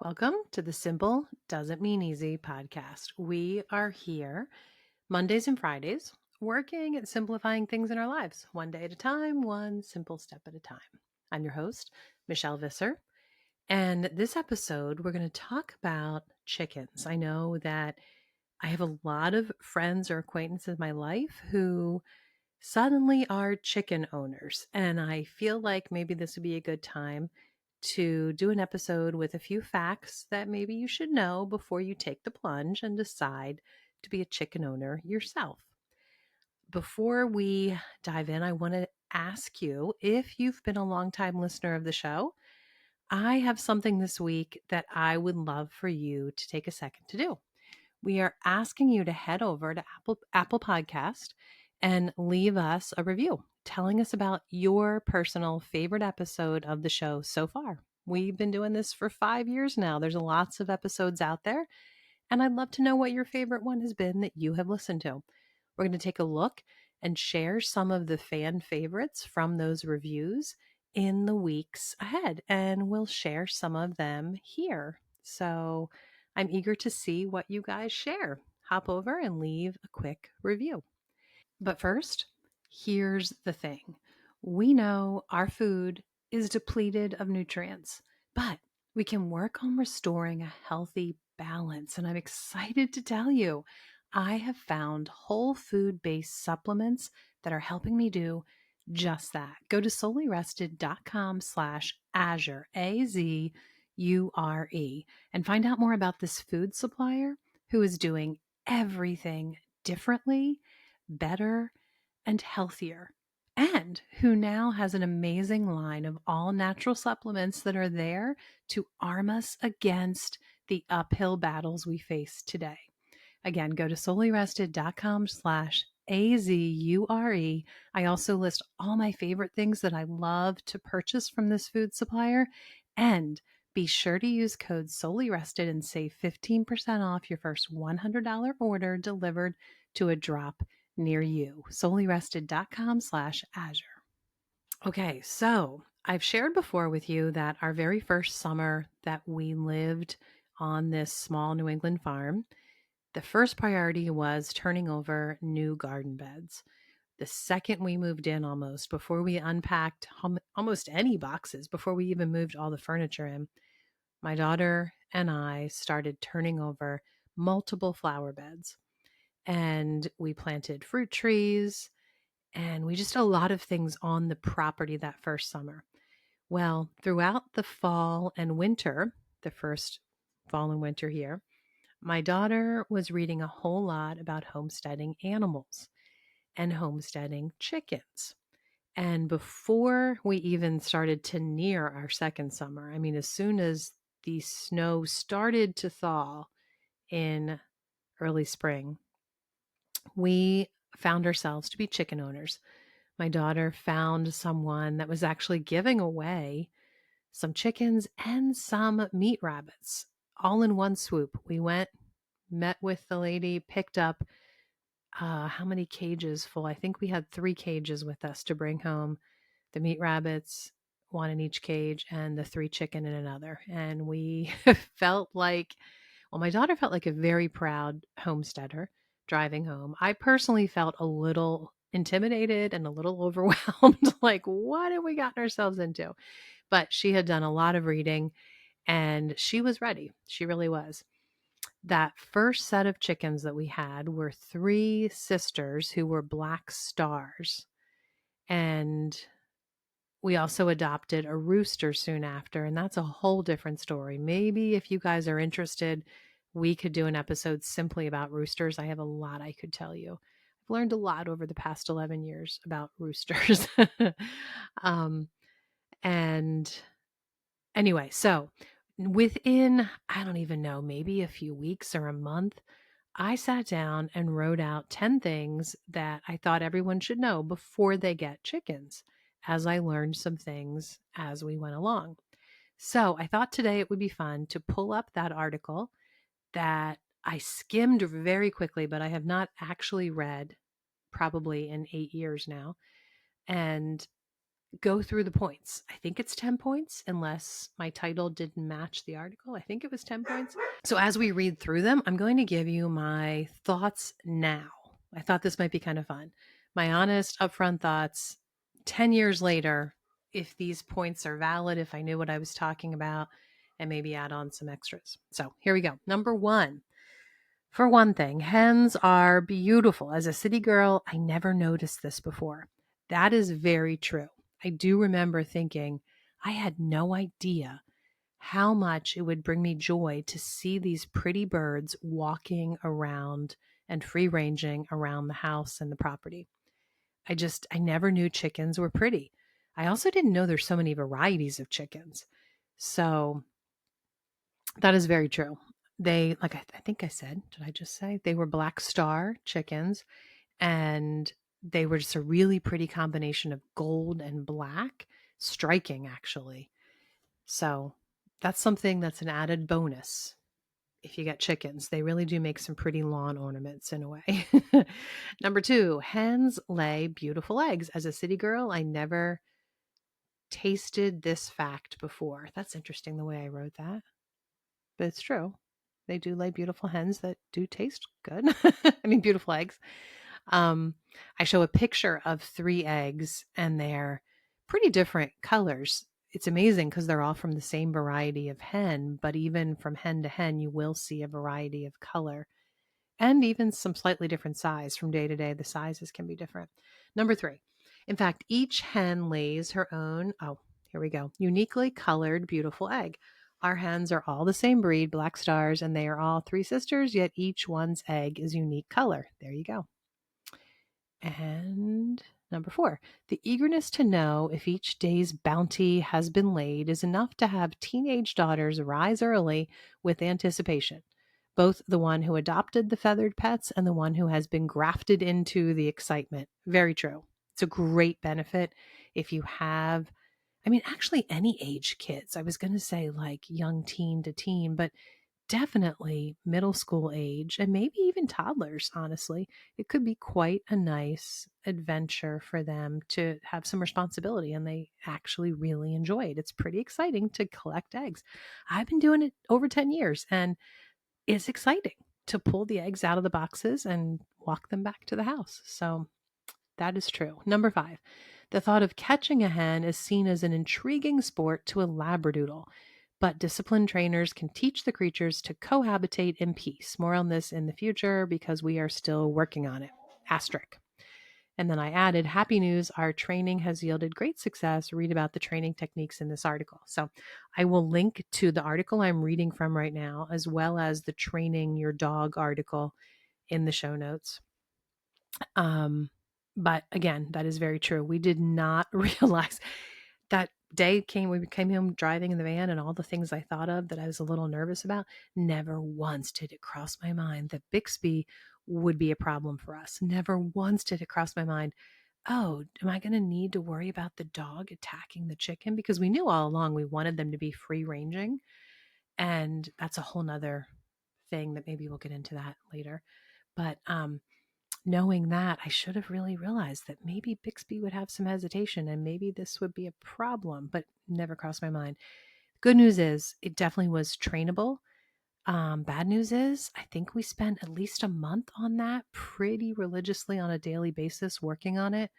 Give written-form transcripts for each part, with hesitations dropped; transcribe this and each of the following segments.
Welcome to the Simple Doesn't Mean Easy podcast. We are here Mondays and Fridays working at simplifying things in our lives, one day at a time, one simple step at a time. I'm your host, Michelle Visser. And this episode, we're going to talk about chickens. I know that I have a lot of friends or acquaintances in my life who suddenly are chicken owners. And I feel like maybe this would be a good time to do an episode with a few facts that maybe you should know before you take the plunge and decide to be a chicken owner yourself. Before we dive in, I want to ask you if you've been a longtime listener of the show. I have something this week that I would love for you to take a second to do. We are asking you to head over to Apple Podcast and leave us a review telling us about your personal favorite episode of the show so far. We've been doing this for 5 years now. There's lots of episodes out there, and I'd love to know what your favorite one has been that you have listened to. We're going to take a look and share some of the fan favorites from those reviews in the weeks ahead, and we'll share some of them here. So I'm eager to see what you guys share. Hop over and leave a quick review. But first, here's the thing. We know our food is depleted of nutrients, but we can work on restoring a healthy balance. And I'm excited to tell you, I have found whole food based supplements that are helping me do just that. Go to soulyrested.com/Azure, Azure, and find out more about this food supplier who is doing everything differently, better, and healthier, and who now has an amazing line of all natural supplements that are there to arm us against the uphill battles we face today. Again, go to soulyrested.com/Azure. I also list all my favorite things that I love to purchase from this food supplier. And be sure to use code SOLYRESTED and save 15% off your first $100 order delivered to a drop near you. SOLYRESTED.com/Azure. Okay, so I've shared before with you that our very first summer that we lived on this small New England farm, the first priority was turning over new garden beds. The second we moved in, almost before we unpacked almost any boxes, before we even moved all the furniture in, my daughter and I started turning over multiple flower beds. And we planted fruit trees, and we just did a lot of things on the property that first summer. Well, throughout the fall and winter, the first fall and winter here, my daughter was reading a whole lot about homesteading animals and homesteading chickens. And before we even started to near our second summer, I mean, as soon as the snow started to thaw in early spring, we found ourselves to be chicken owners. My daughter found someone that was actually giving away some chickens and some meat rabbits all in one swoop. We went, met with the lady, picked up how many cages full? I think we had 3 cages with us to bring home, the meat rabbits, one in each cage, and the 3 chicken in another. And we felt like, well, my daughter felt like a very proud homesteader driving home. I personally felt a little intimidated and a little overwhelmed, like, what have we gotten ourselves into? But she had done a lot of reading and she was ready. She really was. That first set of chickens that we had were 3 sisters who were black stars. And we also adopted a rooster soon after, and that's a whole different story. Maybe if you guys are interested, we could do an episode simply about roosters. I have a lot I could tell you. I've learned a lot over the past 11 years about roosters. um, and anyway, so within, I don't even know, maybe a few weeks or a month, I sat down and wrote out 10 things that I thought everyone should know before they get chickens, as I learned some things as we went along. So I thought today it would be fun to pull up that article that I skimmed very quickly, but I have not actually read probably in 8 years now. And go through the points. I think it's 10 points, unless my title didn't match the article. I think it was 10 points. So as we read through them, I'm going to give you my thoughts now. I thought this might be kind of fun. My honest, upfront thoughts 10 years later, if these points are valid, if I knew what I was talking about, and maybe add on some extras. So here we go. Number one. For one thing, hens are beautiful. As a city girl, I never noticed this before. That is very true. I do remember thinking, I had no idea how much it would bring me joy to see these pretty birds walking around and free ranging around the house and the property. I never knew chickens were pretty. I also didn't know there's so many varieties of chickens. So that is very true. They, like I think I said, did I just say they were black star chickens, and they were just a really pretty combination of gold and black, striking actually. So that's something that's an added bonus if you get chickens. They really do make some pretty lawn ornaments in a way. Number two, hens lay beautiful eggs. As a city girl, I never tasted this fact before. That's interesting the way I wrote that, but it's true. They do lay beautiful hens that do taste good. I mean, beautiful eggs. Um, I show a picture of 3 eggs, and they're pretty different colors. It's amazing because they're all from the same variety of hen, but even from hen to hen, you will see a variety of color and even some slightly different size from day to day. The sizes can be different. Number 3. In fact, each hen lays her own, oh, here we go, uniquely colored, beautiful egg. Our hens are all the same breed, black stars, and they are all 3 sisters, yet each one's egg is unique color. There you go. And number 4, the eagerness to know if each day's bounty has been laid is enough to have teenage daughters rise early with anticipation. Both the one who adopted the feathered pets and the one who has been grafted into the excitement. Very true. It's a great benefit if you have, I mean, actually any age kids. I was going to say like young teen to teen, but definitely middle school age and maybe even toddlers, honestly. It could be quite a nice adventure for them to have some responsibility, and they actually really enjoy it. It's pretty exciting to collect eggs. I've been doing it over 10 years, and it's exciting to pull the eggs out of the boxes and walk them back to the house. So that is true. Number 5, the thought of catching a hen is seen as an intriguing sport to a labradoodle, but disciplined trainers can teach the creatures to cohabitate in peace. More on this in the future because we are still working on it. Asterisk. And then I added, happy news, our training has yielded great success. Read about the training techniques in this article. So I will link to the article I'm reading from right now, as well as the training your dog article in the show notes. But again, that is very true. We did not realize that day we came home driving in the van, and all the things I thought of that I was a little nervous about, never once did it cross my mind that Bixby would be a problem for us. Never once did it cross my mind, oh, am I going to need to worry about the dog attacking the chicken? Because we knew all along we wanted them to be free ranging. And that's a whole nother thing that maybe we'll get into that later. But knowing that, I should have really realized that maybe Bixby would have some hesitation and maybe this would be a problem, but never crossed my mind. Good news is it definitely was trainable. Bad news is I think we spent at least a month on that pretty religiously on a daily basis working on it.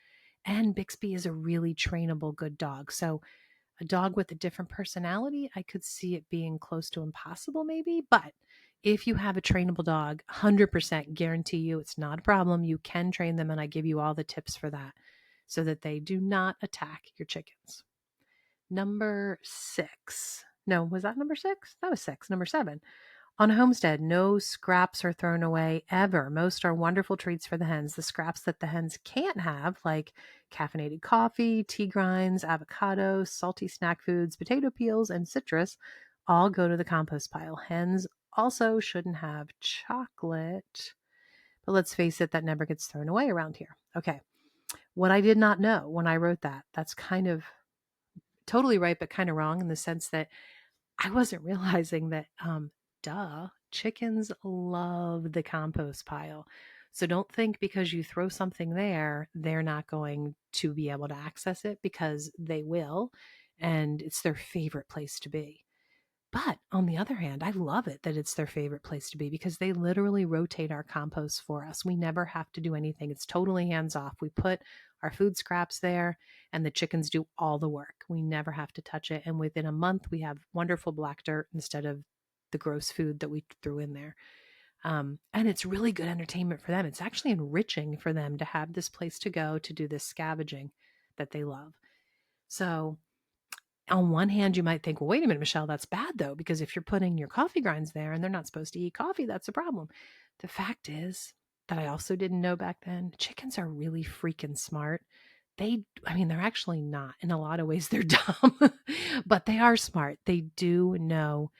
And Bixby is a really trainable good dog. So a dog with a different personality, I could see it being close to impossible maybe, but if you have a trainable dog, 100% guarantee you it's not a problem. You can train them, and I give you all the tips for that so that they do not attack your chickens. Number 6. No, was that number 6? That was 6. Number 7. On a homestead, no scraps are thrown away ever. Most are wonderful treats for the hens. The scraps that the hens can't have, like caffeinated coffee, tea grinds, avocados, salty snack foods, potato peels, and citrus, all go to the compost pile. Hens also shouldn't have chocolate. But let's face it, that never gets thrown away around here. Okay. What I did not know when I wrote that, that's kind of totally right, but kind of wrong in the sense that I wasn't realizing that, chickens love the compost pile. So don't think because you throw something there, they're not going to be able to access it, because they will. And it's their favorite place to be. But on the other hand, I love it that it's their favorite place to be, because they literally rotate our compost for us. We never have to do anything. It's totally hands off. We put our food scraps there and the chickens do all the work. We never have to touch it. And within a month, we have wonderful black dirt instead of the gross food that we threw in there. And it's really good entertainment for them. It's actually enriching for them to have this place to go to do this scavenging that they love. So on one hand, you might think, well, wait a minute, Michelle, that's bad though, because if you're putting your coffee grinds there and they're not supposed to eat coffee, that's a problem. The fact is that I also didn't know back then, chickens are really freaking smart. They're actually not. In a lot of ways, they're dumb, but they are smart. They do know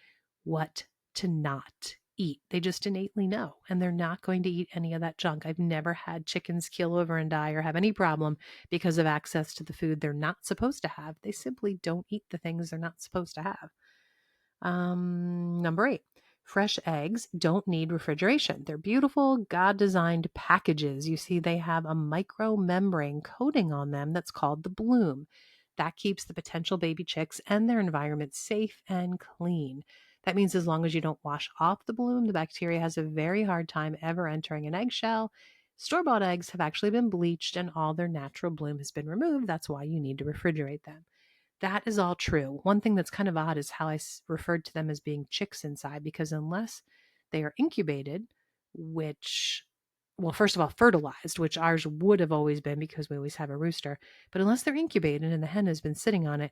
what to not eat. They just innately know, and they're not going to eat any of that junk. I've never had chickens keel over and die or have any problem because of access to the food they're not supposed to have. They simply don't eat the things they're not supposed to have. Number 8, fresh eggs don't need refrigeration. They're beautiful, God designed packages. You see, they have a micro membrane coating on them that's called the bloom. That keeps the potential baby chicks and their environment safe and clean. That means as long as you don't wash off the bloom, the bacteria has a very hard time ever entering an eggshell. Store-bought eggs have actually been bleached and all their natural bloom has been removed. That's why you need to refrigerate them. That is all true. One thing that's kind of odd is how I referred to them as being chicks inside, because unless they are incubated, which, well, first of all, fertilized, which ours would have always been because we always have a rooster, but unless they're incubated and the hen has been sitting on it,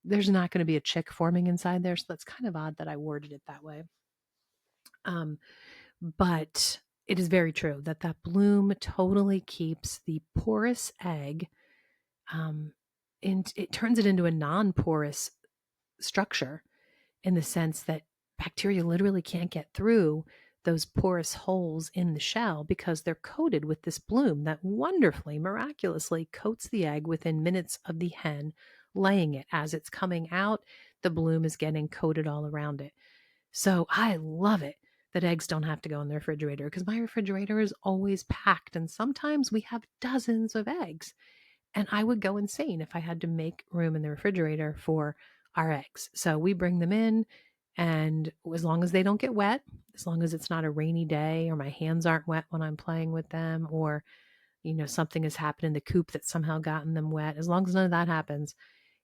there's not going to be a chick forming inside there. So that's kind of odd that I worded it that way. But it is very true that that bloom totally keeps the porous egg, and it turns it into a non-porous structure, in the sense that bacteria literally can't get through those porous holes in the shell because they're coated with this bloom that wonderfully, miraculously coats the egg within minutes of the hen laying it. As it's coming out, the bloom is getting coated all around it. So I love it that eggs don't have to go in the refrigerator, because my refrigerator is always packed and sometimes we have dozens of eggs. And I would go insane if I had to make room in the refrigerator for our eggs. So we bring them in, and as long as they don't get wet, as long as it's not a rainy day or my hands aren't wet when I'm playing with them, or something has happened in the coop that's somehow gotten them wet, as long as none of that happens,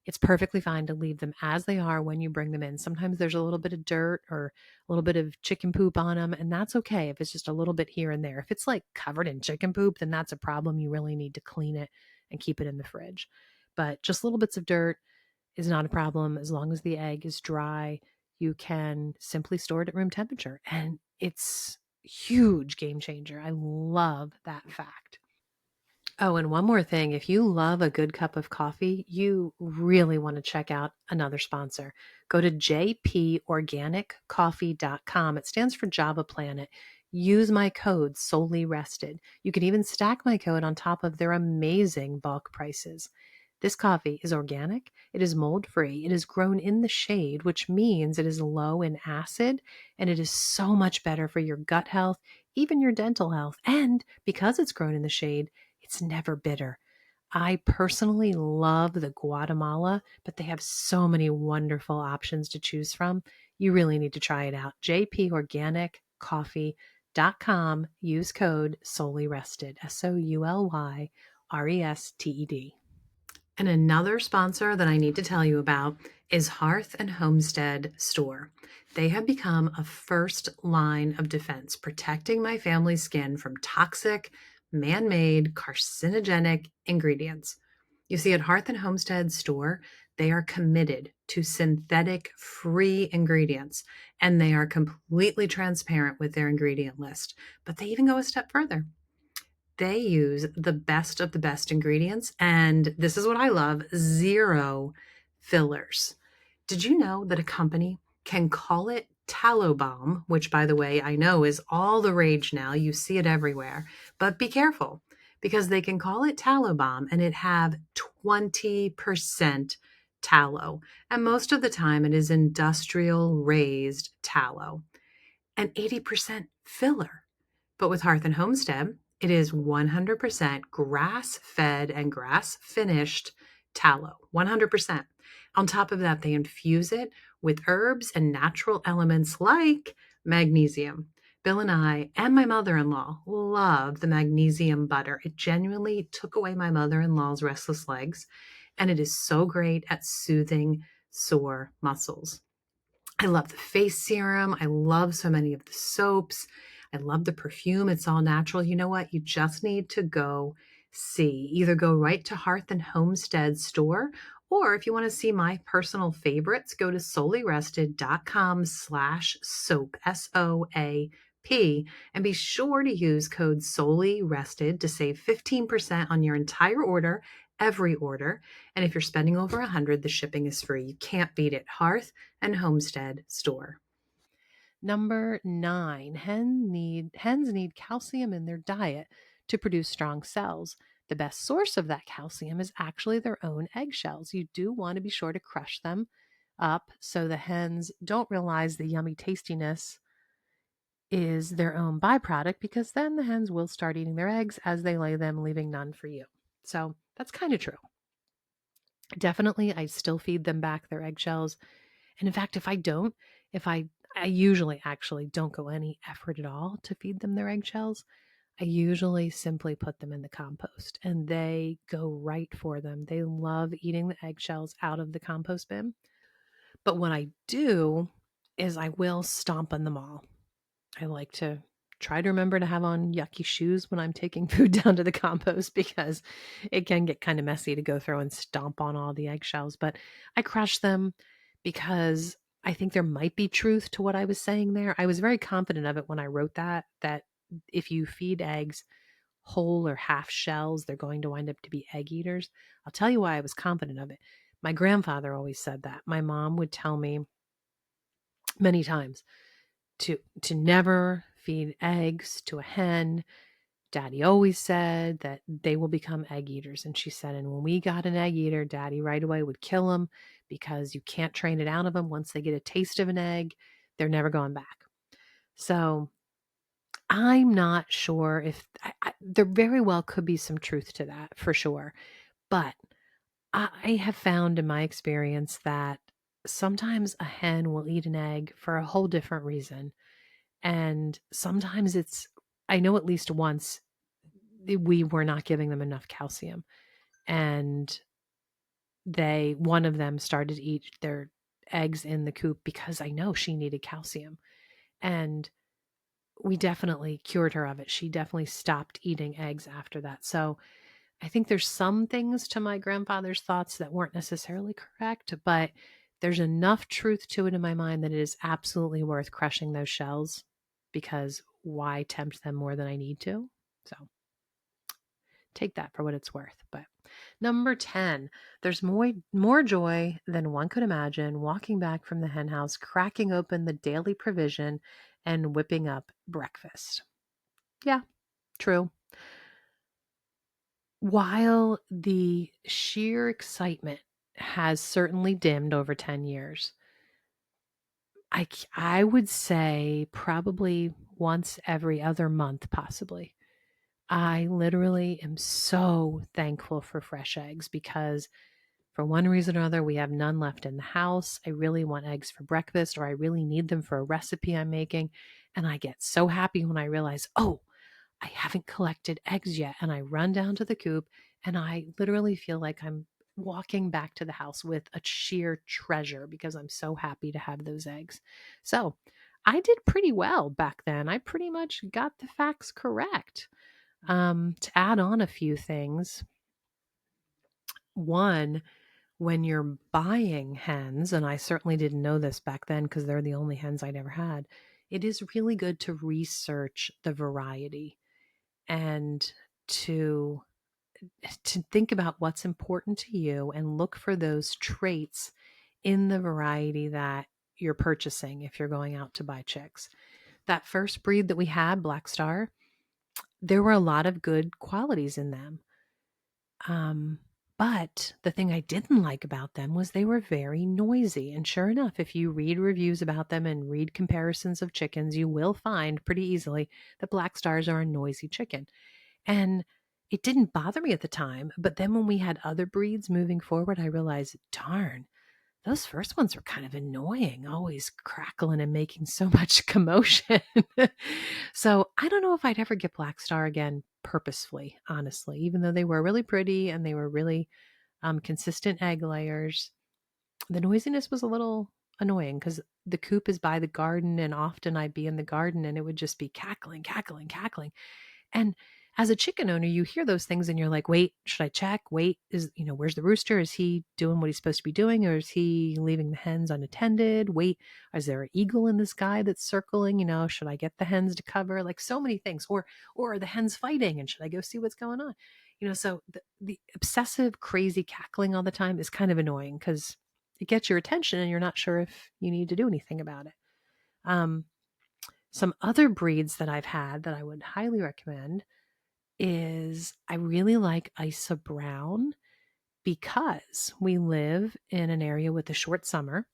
it's perfectly fine to leave them as they are when you bring them in. Sometimes there's a little bit of dirt or a little bit of chicken poop on them, and that's okay if it's just a little bit here and there. If it's like covered in chicken poop, then that's a problem. You really need to clean it and keep it in the fridge. But just little bits of dirt is not a problem. As long as the egg is dry, you can simply store it at room temperature. And it's a huge game changer. I love that fact. Oh, and one more thing. If you love a good cup of coffee, you really want to check out another sponsor. Go to jporganiccoffee.com. It stands for Java Planet. Use my code Solely Rested. You can even stack my code on top of their amazing bulk prices. This coffee is organic, it is mold free, it is grown in the shade, which means it is low in acid, and it is so much better for your gut health, even your dental health. And because it's grown in the shade, it's never bitter. I personally love the Guatemala, but they have so many wonderful options to choose from. You really need to try it out. jporganiccoffee.com. Use code SOLYRESTED, SOULYRESTED. And another sponsor that I need to tell you about is Hearth and Homestead Store. They have become a first line of defense, protecting my family's skin from toxic, man-made, carcinogenic ingredients. You see, at Hearth and Homestead Store, they are committed to synthetic-free ingredients, and they are completely transparent with their ingredient list. But they even go a step further. They use the best of the best ingredients, and this is what I love, 0 fillers. Did you know that a company can call it tallow balm, which, by the way, I know is all the rage now. You see it everywhere. But be careful, because they can call it tallow balm and it have 20% tallow. And most of the time it is industrial raised tallow and 80% filler. But with Hearth and Homestead, It is 100% grass-fed and grass-finished tallow, 100%. On top of that, they infuse it with herbs and natural elements like magnesium. Bill and I and my mother-in-law love the magnesium butter. It genuinely took away my mother-in-law's restless legs, and it is so great at soothing sore muscles. I love the face serum. I love so many of the soaps. I love the perfume. It's all natural. You know what? You just need to go see. Either go right to Hearth and Homestead store, or if you want to see my personal favorites, go to soulyrested.com/soap, SOAP, and be sure to use code SOULYRESTED to save 15% on your entire order, every order. And if you're spending over 100, the shipping is free. You can't beat it. Hearth and Homestead store. Number 9, hens need calcium in their diet to produce strong cells. The best source of that calcium is actually their own eggshells. You do want to be sure to crush them up so the hens don't realize the yummy tastiness is their own byproduct, because then the hens will start eating their eggs as they lay them, leaving none for you. So that's kind of true. Definitely, I still feed them back their eggshells. And in fact, if I usually actually don't go any effort at all to feed them their eggshells. I usually simply put them in the compost and they go right for them. They love eating the eggshells out of the compost bin. But what I do is I will stomp on them all. I like to try to remember to have on yucky shoes when I'm taking food down to the compost, because it can get kind of messy to go through and stomp on all the eggshells. But I crush them because I think there might be truth to what I was saying there. I was very confident of it when I wrote that if you feed eggs whole or half shells, they're going to wind up to be egg eaters. I'll tell you why I was confident of it. My grandfather always said that. My mom would tell me many times to never feed eggs to a hen. Daddy always said that they will become egg eaters. And she said, and when we got an egg eater, Daddy right away would kill them, because you can't train it out of them. Once they get a taste of an egg, they're never going back. So I'm not sure if there very well could be some truth to that, for sure. But I have found in my experience that sometimes a hen will eat an egg for a whole different reason. And sometimes I know at least once we were not giving them enough calcium, and one of them started to eat their eggs in the coop because I know she needed calcium, and we definitely cured her of it. She definitely stopped eating eggs after that. So I think there's some things to my grandfather's thoughts that weren't necessarily correct, but there's enough truth to it in my mind that it is absolutely worth crushing those shells, because why tempt them more than I need to? So take that for what it's worth. But number 10, there's more joy than one could imagine walking back from the hen house, cracking open the daily provision, and whipping up breakfast. Yeah, true. While the sheer excitement has certainly dimmed over 10 years, I would say probably once every other month, possibly. I literally am so thankful for fresh eggs, because for one reason or other, we have none left in the house. I really want eggs for breakfast, or I really need them for a recipe I'm making. And I get so happy when I realize, oh, I haven't collected eggs yet. And I run down to the coop and I literally feel like I'm walking back to the house with a sheer treasure, because I'm so happy to have those eggs. So I did pretty well back then. I pretty much got the facts correct. To add on a few things, one, when you're buying hens, and I certainly didn't know this back then because they're the only hens I'd ever had, it is really good to research the variety and to think about what's important to you and look for those traits in the variety that you're purchasing if you're going out to buy chicks. That first breed that we had, Black Star, there were a lot of good qualities in them. But the thing I didn't like about them was they were very noisy. And sure enough, if you read reviews about them and read comparisons of chickens, you will find pretty easily that Black Stars are a noisy chicken. And it didn't bother me at the time. But then when we had other breeds moving forward, I realized, darn, those first ones were kind of annoying, always crackling and making so much commotion. So I don't know if I'd ever get Black Star again purposefully, honestly, even though they were really pretty and they were really consistent egg layers. The noisiness was a little annoying because the coop is by the garden, and often I'd be in the garden and it would just be cackling, cackling, cackling. And as a chicken owner, you hear those things and you're like, wait, should I check? Wait, where's the rooster? Is he doing what he's supposed to be doing? Or is he leaving the hens unattended? Wait, is there an eagle in the sky that's circling? Should I get the hens to cover? Like so many things. Or are the hens fighting? And should I go see what's going on? So the obsessive, crazy cackling all the time is kind of annoying because it gets your attention and you're not sure if you need to do anything about it. Some other breeds that I've had that I would highly recommend is I really like Isa Brown because we live in an area with a short summer,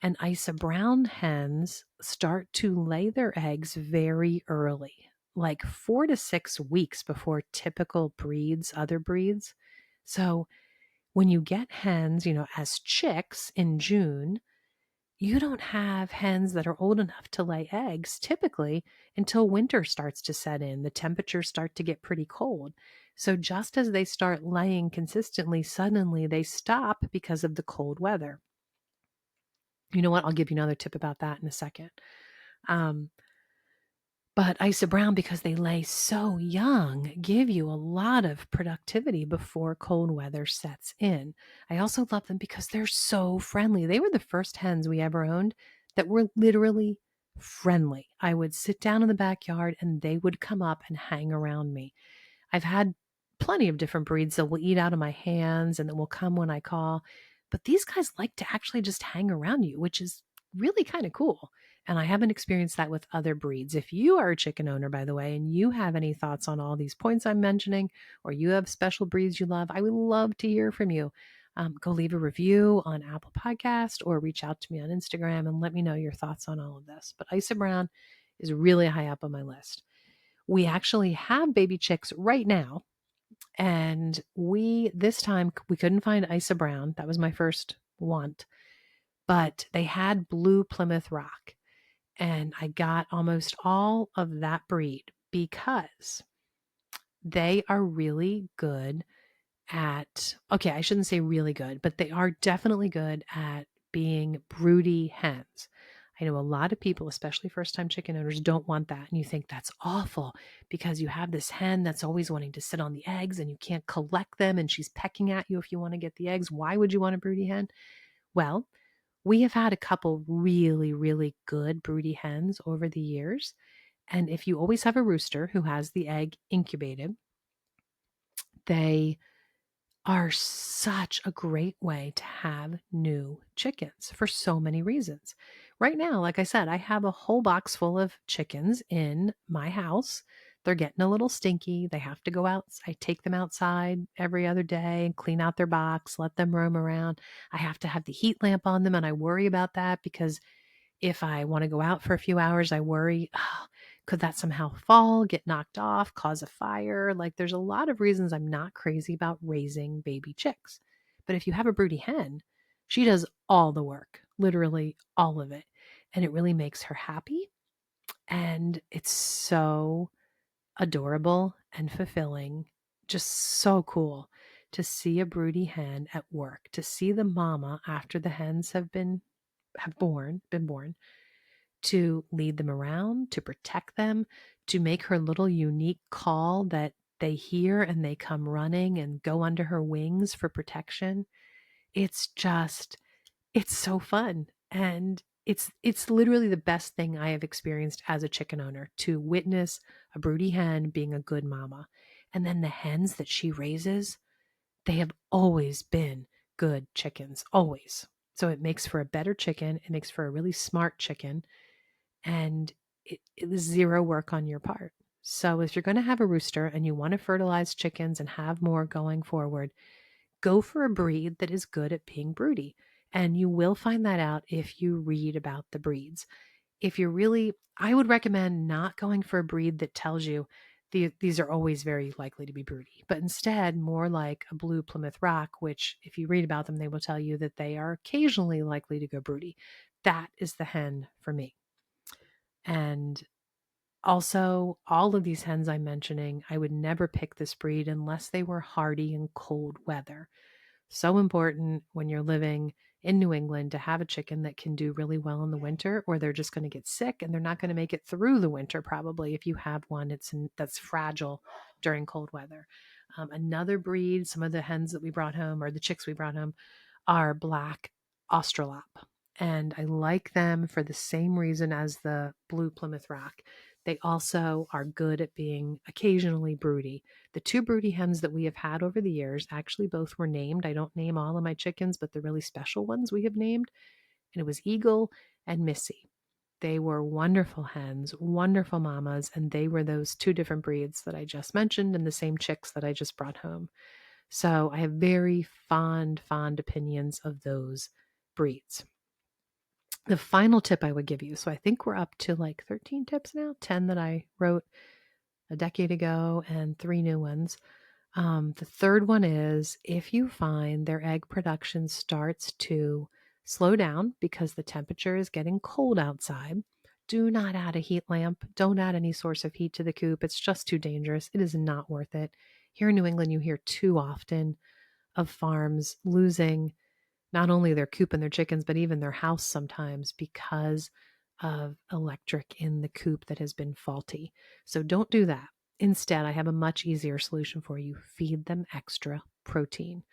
and Isa Brown hens start to lay their eggs very early, like 4 to 6 weeks before typical other breeds. So when you get hens, as chicks in June, you don't have hens that are old enough to lay eggs typically until winter starts to set in. The temperatures start to get pretty cold. So just as they start laying consistently, suddenly they stop because of the cold weather. You know what? I'll give you another tip about that in a second. But Isa Brown, because they lay so young, give you a lot of productivity before cold weather sets in. I also love them because they're so friendly. They were the first hens we ever owned that were literally friendly. I would sit down in the backyard and they would come up and hang around me. I've had plenty of different breeds that will eat out of my hands and that will come when I call. But these guys like to actually just hang around you, which is really kind of cool. And I haven't experienced that with other breeds. If you are a chicken owner, by the way, and you have any thoughts on all these points I'm mentioning, or you have special breeds you love, I would love to hear from you. Go leave a review on Apple Podcast or reach out to me on Instagram and let me know your thoughts on all of this. But Isa Brown is really high up on my list. We actually have baby chicks right now. And this time, we couldn't find Isa Brown. That was my first want. But they had blue Plymouth Rock. And I got almost all of that breed because they are really good okay, I shouldn't say really good, but they are definitely good at being broody hens. I know a lot of people, especially first time chicken owners, don't want that. And you think that's awful because you have this hen that's always wanting to sit on the eggs and you can't collect them and she's pecking at you if you want to get the eggs. Why would you want a broody hen? Well, we have had a couple really, really good broody hens over the years. And if you always have a rooster who has the egg incubated, they are such a great way to have new chickens for so many reasons. Right now, like I said, I have a whole box full of chickens in my house. They're getting a little stinky. They have to go out. I take them outside every other day and clean out their box, let them roam around. I have to have the heat lamp on them, and I worry about that because if I want to go out for a few hours, I worry, oh, could that somehow fall, get knocked off, cause a fire? Like there's a lot of reasons I'm not crazy about raising baby chicks. But if you have a broody hen, she does all the work, literally all of it. And it really makes her happy. And it's so adorable and fulfilling, just so cool to see a broody hen at work, to see the mama after the hens been born, to lead them around, to protect them, to make her little unique call that they hear and they come running and go under her wings for protection. It's so fun. And it's literally the best thing I have experienced as a chicken owner, to witness a broody hen being a good mama. And then the hens that she raises, they have always been good chickens, always. So it makes for a better chicken. It makes for a really smart chicken, and it was zero work on your part. So if you're going to have a rooster and you want to fertilize chickens and have more going forward, go for a breed that is good at being broody. And you will find that out if you read about the breeds. I would recommend not going for a breed that tells you these are always very likely to be broody, but instead more like a blue Plymouth Rock, which if you read about them, they will tell you that they are occasionally likely to go broody. That is the hen for me. And also, all of these hens I'm mentioning, I would never pick this breed unless they were hardy in cold weather. So important when you're living in New England to have a chicken that can do really well in the winter, or they're just going to get sick and they're not going to make it through the winter. Probably if you have one that's fragile during cold weather. Another breed, some of the hens that we brought home, or the chicks we brought home, are black Australop. And I like them for the same reason as the blue Plymouth Rock. They also are good at being occasionally broody. The two broody hens that we have had over the years, actually both were named. I don't name all of my chickens, but the really special ones we have named. And it was Eagle and Missy. They were wonderful hens, wonderful mamas, and they were those two different breeds that I just mentioned and the same chicks that I just brought home. So I have very fond opinions of those breeds. The final tip I would give you, so I think we're up to like 13 tips now, 10 that I wrote a decade ago and 3 new ones. The third one is if you find their egg production starts to slow down because the temperature is getting cold outside, do not add a heat lamp. Don't add any source of heat to the coop. It's just too dangerous. It is not worth it. Here in New England, you hear too often of farms losing not only their coop and their chickens, but even their house sometimes because of electric in the coop that has been faulty. So don't do that. Instead, I have a much easier solution for you. Feed them extra protein.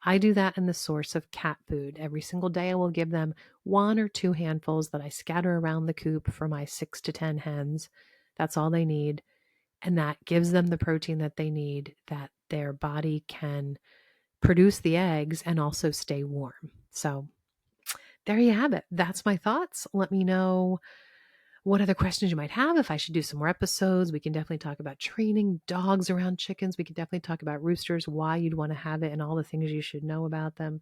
I do that in the source of cat food. Every single day, I will give them 1 or 2 handfuls that I scatter around the coop for my 6 to 10 hens. That's all they need. And that gives them the protein that they need, that their body can produce the eggs and also stay warm. So there you have it. That's my thoughts. Let me know what other questions you might have. If I should do some more episodes, we can definitely talk about training dogs around chickens. We can definitely talk about roosters, why you'd want to have it, and all the things you should know about them.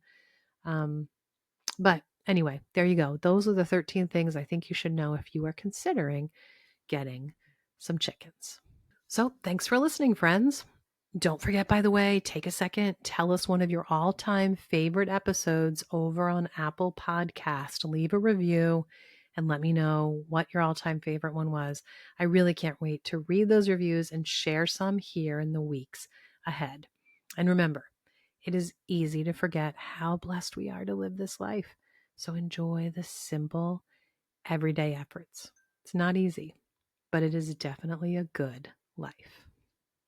But anyway, there you go. Those are the 13 things I think you should know if you are considering getting some chickens. So thanks for listening, friends. Don't forget, by the way, take a second, tell us one of your all-time favorite episodes over on Apple Podcast. Leave a review and let me know what your all-time favorite one was. I really can't wait to read those reviews and share some here in the weeks ahead. And remember, it is easy to forget how blessed we are to live this life. So enjoy the simple, everyday efforts. It's not easy, but it is definitely a good life.